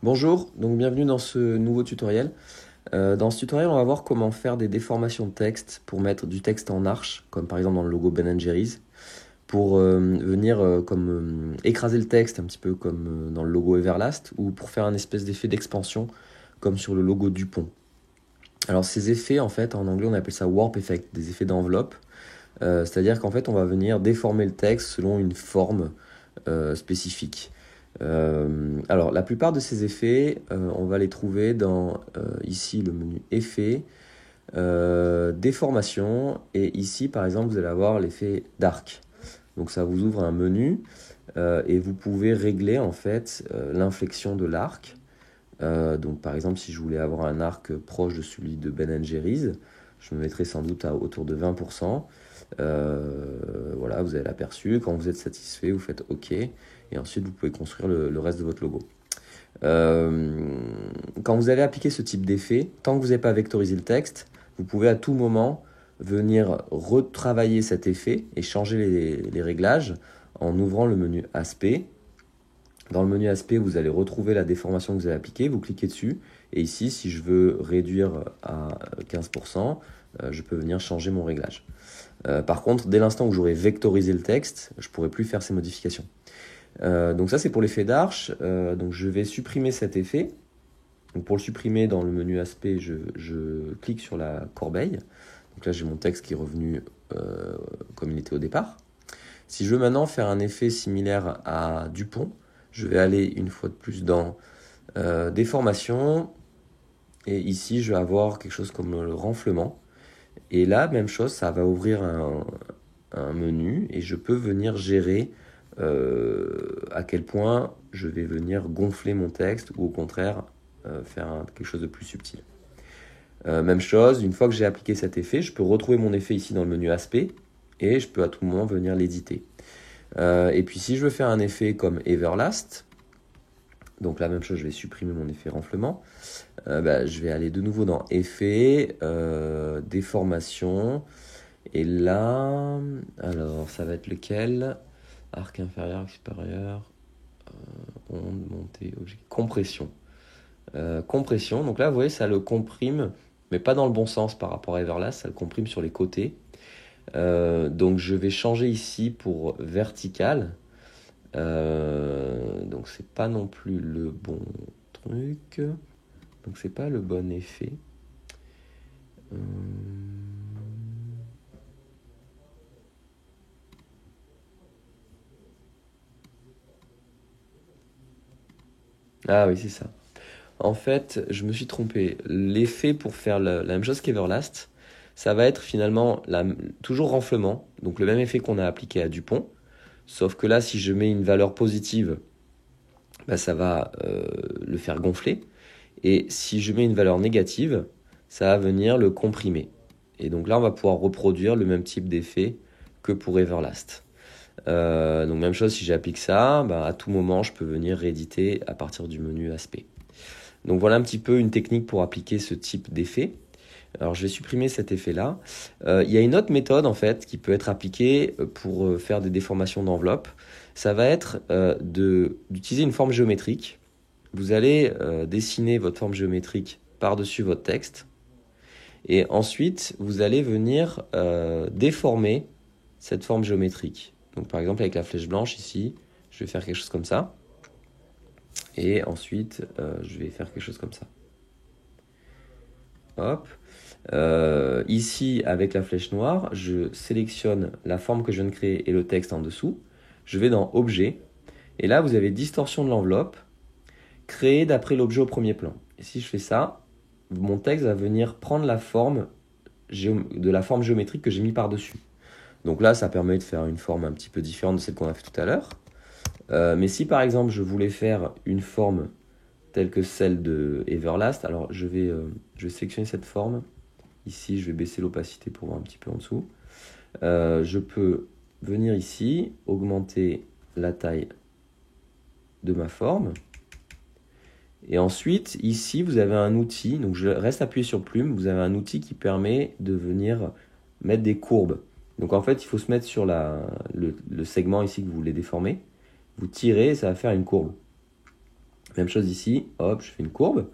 Bonjour, donc bienvenue dans ce nouveau tutoriel. Dans ce tutoriel, on va voir comment faire des déformations de texte pour mettre du texte en arche, comme par exemple dans le logo Ben Jerry's, pour venir écraser le texte, un petit peu comme dans le logo Everlast, ou pour faire un espèce d'effet d'expansion, comme sur le logo Dupont. Alors ces effets, en fait, en anglais, on appelle ça warp effect, des effets d'enveloppe. C'est-à-dire qu'en fait, on va venir déformer le texte selon une forme spécifique. Alors, la plupart de ces effets, on va les trouver dans ici le menu Effets, Déformation, et ici, par exemple, vous allez avoir l'effet d'arc. Donc, ça vous ouvre un menu et vous pouvez régler en fait l'inflexion de l'arc. Donc, par exemple, si je voulais avoir un arc proche de celui de Ben Jerry's, je me mettrais sans doute autour de 20%. Voilà, vous avez l'aperçu. Quand vous êtes satisfait, vous faites OK. Et ensuite, vous pouvez construire le reste de votre logo. Quand vous avez appliqué ce type d'effet, tant que vous n'avez pas vectorisé le texte, vous pouvez à tout moment venir retravailler cet effet et changer les réglages en ouvrant le menu Aspect. Dans le menu Aspect, vous allez retrouver la déformation que vous avez appliquée, vous cliquez dessus, et ici, si je veux réduire à 15%, je peux venir changer mon réglage. Par contre, dès l'instant où j'aurai vectorisé le texte, je ne pourrai plus faire ces modifications. Donc ça, c'est pour l'effet d'arche. Donc je vais supprimer cet effet. Donc pour le supprimer, dans le menu Aspect, je clique sur la corbeille. Donc là, j'ai mon texte qui est revenu comme il était au départ. Si je veux maintenant faire un effet similaire à Dupont, je vais aller une fois de plus dans Déformation. Et ici, je vais avoir quelque chose comme le renflement. Et là, même chose, ça va ouvrir un menu et je peux venir gérer à quel point je vais venir gonfler mon texte ou au contraire faire quelque chose de plus subtil. Même chose, une fois que j'ai appliqué cet effet, je peux retrouver mon effet ici dans le menu Aspect et je peux à tout moment venir l'éditer. Et puis si je veux faire un effet comme Everlast, donc la même chose, je vais supprimer mon effet renflement. Je vais aller de nouveau dans Effet, Déformation. Et là, alors ça va être lequel? Arc inférieur, arc supérieur, onde, montée, objet, compression. Compression, donc là vous voyez ça le comprime, mais pas dans le bon sens par rapport à Everlast, ça le comprime sur les côtés. Donc je vais changer ici pour vertical. Donc c'est pas non plus le bon truc, donc c'est pas le bon effet. Ah oui, c'est ça. En fait, je me suis trompé. L'effet pour faire la même chose qu'Everlast, ça va être finalement toujours renflement, donc le même effet qu'on a appliqué à Dupont, sauf que là, si je mets une valeur positive, ça va le faire gonfler, et si je mets une valeur négative, ça va venir le comprimer. Et donc là, on va pouvoir reproduire le même type d'effet que pour Everlast. Donc même chose, si j'applique ça, à tout moment, je peux venir rééditer à partir du menu Aspect. Donc voilà un petit peu une technique pour appliquer ce type d'effet. Alors je vais supprimer cet effet-là. Il y a une autre méthode en fait qui peut être appliquée pour faire des déformations d'enveloppe. Ça va être d'utiliser une forme géométrique. Vous allez dessiner votre forme géométrique par-dessus votre texte. Et ensuite, vous allez venir déformer cette forme géométrique. Donc par exemple avec la flèche blanche ici, je vais faire quelque chose comme ça. Et ensuite, je vais faire quelque chose comme ça. Hop. Ici, avec la flèche noire, je sélectionne la forme que je viens de créer et le texte en dessous. Je vais dans Objet. Et là, vous avez Distorsion de l'enveloppe, créée d'après l'objet au premier plan. Et si je fais ça, mon texte va venir prendre la forme de la forme géométrique que j'ai mis par-dessus. Donc là, ça permet de faire une forme un petit peu différente de celle qu'on a fait tout à l'heure. Mais si par exemple je voulais faire une forme telle que celle de Everlast, alors je vais sélectionner cette forme. Ici, je vais baisser l'opacité pour voir un petit peu en dessous. Je peux venir ici, augmenter la taille de ma forme. Et ensuite, ici, vous avez un outil, donc je reste appuyé sur plume, vous avez un outil qui permet de venir mettre des courbes. Donc en fait, il faut se mettre sur le segment ici que vous voulez déformer. Vous tirez et ça va faire une courbe. Même chose ici, hop, je fais une courbe.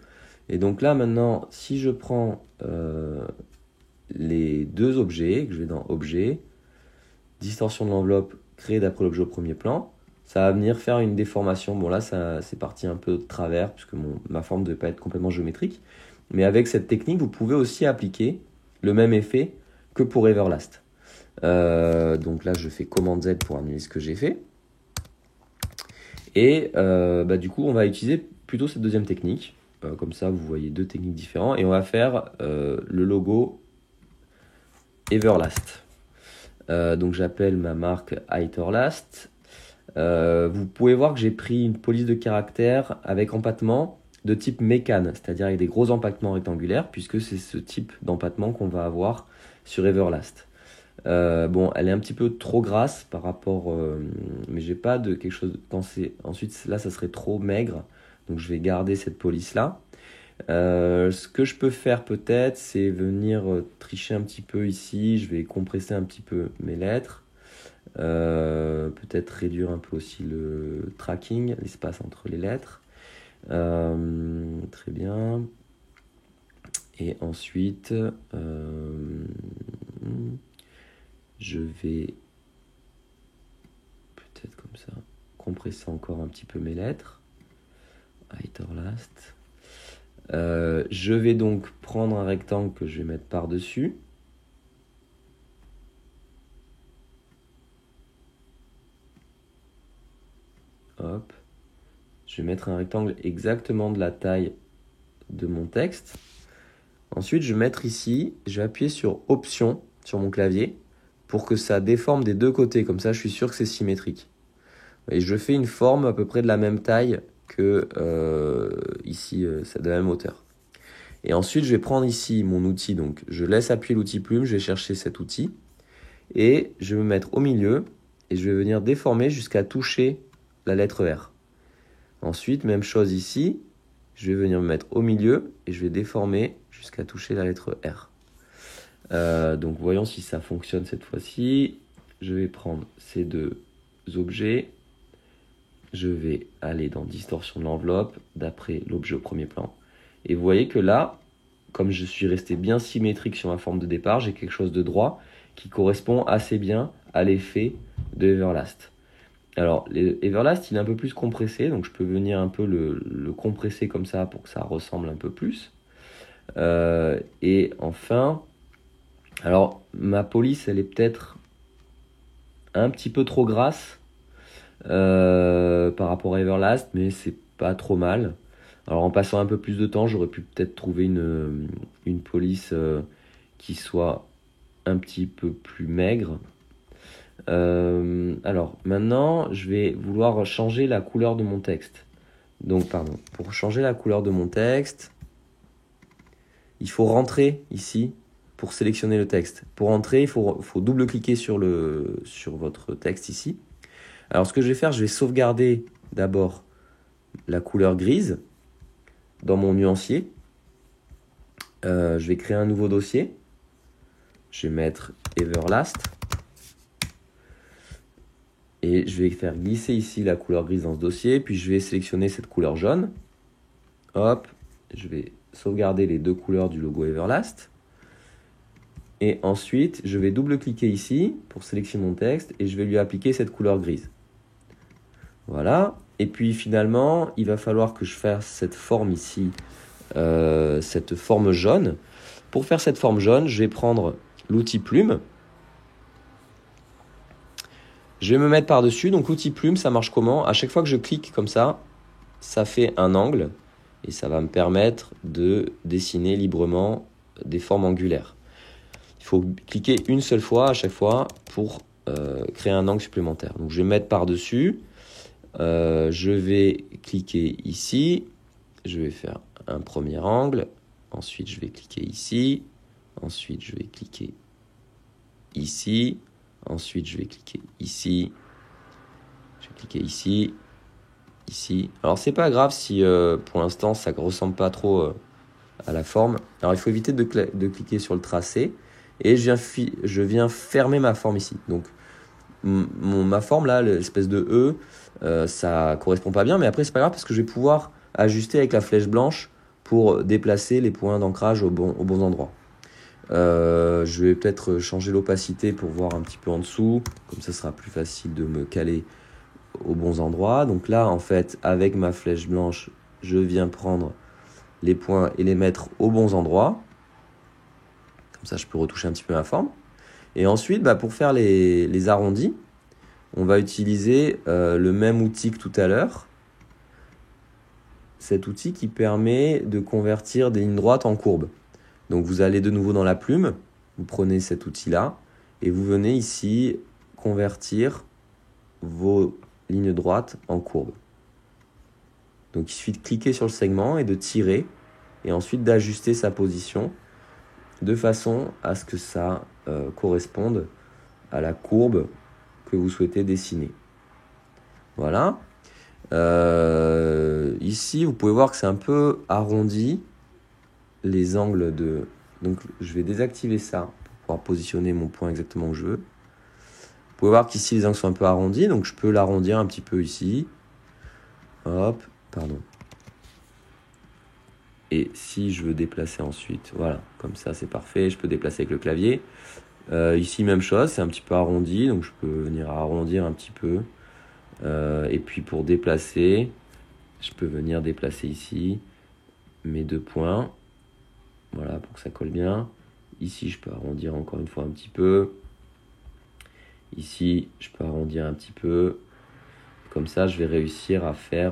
Et donc là, maintenant, si je prends les deux objets, que je vais dans Objet, distorsion de l'enveloppe créée d'après l'objet au premier plan, ça va venir faire une déformation. Bon là, c'est parti un peu de travers, puisque ma forme ne devait pas être complètement géométrique. Mais avec cette technique, vous pouvez aussi appliquer le même effet que pour Everlast. Donc là, je fais commande Z pour annuler ce que j'ai fait. Et du coup, on va utiliser plutôt cette deuxième technique. Comme ça, vous voyez deux techniques différentes. Et on va faire le logo Everlast. Donc j'appelle ma marque Iterlast. Vous pouvez voir que j'ai pris une police de caractère avec empattement de type mécane, c'est-à-dire avec des gros empattements rectangulaires, puisque c'est ce type d'empattement qu'on va avoir sur Everlast. Bon, elle est un petit peu trop grasse par rapport, mais j'ai pas de quelque chose. Ensuite, là, ça serait trop maigre, donc je vais garder cette police là. Ce que je peux faire peut-être, c'est venir tricher un petit peu ici. Je vais compresser un petit peu mes lettres. Peut-être réduire un peu aussi le tracking, l'espace entre les lettres. Très bien. Et ensuite, je vais peut-être comme ça compresser encore un petit peu mes lettres. Iterlast. Je vais donc prendre un rectangle que je vais mettre par-dessus. Hop. Je vais mettre un rectangle exactement de la taille de mon texte. Ensuite, je vais mettre ici, je vais appuyer sur Option sur mon clavier pour que ça déforme des deux côtés. Comme ça, je suis sûr que c'est symétrique. Et je fais une forme à peu près de la même taille que ici, c'est de la même hauteur. Et ensuite, je vais prendre ici mon outil. Donc, je laisse appuyer l'outil plume, je vais chercher cet outil. Et je vais me mettre au milieu et je vais venir déformer jusqu'à toucher la lettre R. Ensuite, même chose ici, je vais venir me mettre au milieu et je vais déformer jusqu'à toucher la lettre R. Donc voyons si ça fonctionne cette fois-ci. Je vais prendre ces deux objets. Je vais aller dans distorsion de l'enveloppe d'après l'objet au premier plan. Et vous voyez que là, comme je suis resté bien symétrique sur ma forme de départ, j'ai quelque chose de droit qui correspond assez bien à l'effet de Everlast. Alors, Everlast, il est un peu plus compressé, donc je peux venir un peu le compresser comme ça pour que ça ressemble un peu plus. Et enfin, alors ma police, elle est peut-être un petit peu trop grasse par rapport à Everlast, mais c'est pas trop mal. Alors en passant un peu plus de temps, j'aurais pu peut-être trouver une police qui soit un petit peu plus maigre. Alors maintenant, je vais vouloir changer la couleur de mon texte. Donc, pardon, pour changer la couleur de mon texte, il faut rentrer ici pour sélectionner le texte. Pour rentrer, il faut double-cliquer sur votre texte ici. Alors, ce que je vais faire, je vais sauvegarder d'abord la couleur grise dans mon nuancier. Je vais créer un nouveau dossier. Je vais mettre Everlast. Et je vais faire glisser ici la couleur grise dans ce dossier. Puis je vais sélectionner cette couleur jaune. Hop, je vais sauvegarder les deux couleurs du logo Everlast. Et ensuite, je vais double-cliquer ici pour sélectionner mon texte. Et je vais lui appliquer cette couleur grise. Voilà. Et puis finalement, il va falloir que je fasse cette forme ici. Cette forme jaune. Pour faire cette forme jaune, je vais prendre l'outil plume. Je vais me mettre par-dessus. Donc l'outil plume, ça marche comment? À chaque fois que je clique comme ça fait un angle et ça va me permettre de dessiner librement des formes angulaires. Il faut cliquer une seule fois à chaque fois pour créer un angle supplémentaire. Donc je vais mettre par-dessus. Je vais cliquer ici. Je vais faire un premier angle. Ensuite, je vais cliquer ici. Ensuite, je vais cliquer ici. Ensuite, je vais cliquer ici. Je vais cliquer ici. Ici. Alors, c'est pas grave si pour l'instant ça ne ressemble pas trop à la forme. Alors, il faut éviter de cliquer sur le tracé. Et je viens fermer ma forme ici. Donc, ma forme là, l'espèce de E, ça correspond pas bien. Mais après, c'est pas grave parce que je vais pouvoir ajuster avec la flèche blanche pour déplacer les points d'ancrage aux bons endroits. Je vais peut-être changer l'opacité pour voir un petit peu en dessous, comme ça sera plus facile de me caler aux bons endroits. Donc là, en fait, avec ma flèche blanche, je viens prendre les points et les mettre aux bons endroits. Comme ça, je peux retoucher un petit peu ma forme. Et ensuite, pour faire les arrondis, on va utiliser le même outil que tout à l'heure. Cet outil qui permet de convertir des lignes droites en courbes. Donc vous allez de nouveau dans la plume, vous prenez cet outil-là et vous venez ici convertir vos lignes droites en courbes. Donc il suffit de cliquer sur le segment et de tirer et ensuite d'ajuster sa position de façon à ce que ça corresponde à la courbe que vous souhaitez dessiner. Voilà. Ici, vous pouvez voir que c'est un peu arrondi, les angles de... Donc, je vais désactiver ça pour pouvoir positionner mon point exactement où je veux. Vous pouvez voir qu'ici, les angles sont un peu arrondis, donc je peux l'arrondir un petit peu ici. Hop, pardon. Et si je veux déplacer ensuite, voilà, comme ça, c'est parfait. Je peux déplacer avec le clavier. Ici, même chose, c'est un petit peu arrondi, donc je peux venir arrondir un petit peu. Et puis pour déplacer, je peux venir déplacer ici mes 2 points. Voilà, pour que ça colle bien. Ici, je peux arrondir encore une fois un petit peu. Ici, je peux arrondir un petit peu. Comme ça, je vais réussir à faire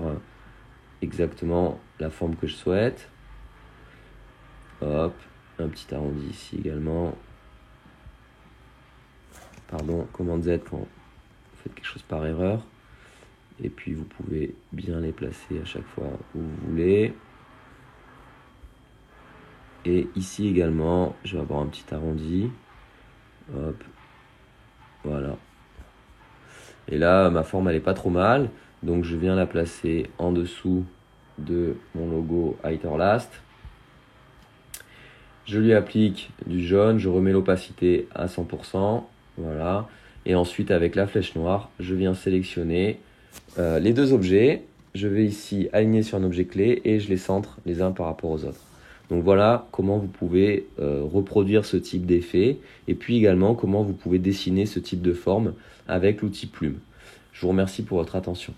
exactement la forme que je souhaite. Hop, un petit arrondi ici également. Pardon, commande Z quand vous faites quelque chose par erreur. Et puis vous pouvez bien les placer à chaque fois où vous voulez. Et ici également, je vais avoir un petit arrondi. Hop, voilà. Et là, ma forme, elle n'est pas trop mal. Donc je viens la placer en dessous de mon logo Heiterlast. Je lui applique du jaune, je remets l'opacité à 100%. Voilà. Et ensuite, avec la flèche noire, je viens sélectionner les 2 objets. Je vais ici aligner sur un objet clé et je les centre les uns par rapport aux autres. Donc voilà comment vous pouvez reproduire ce type d'effet et puis également comment vous pouvez dessiner ce type de forme avec l'outil plume. Je vous remercie pour votre attention.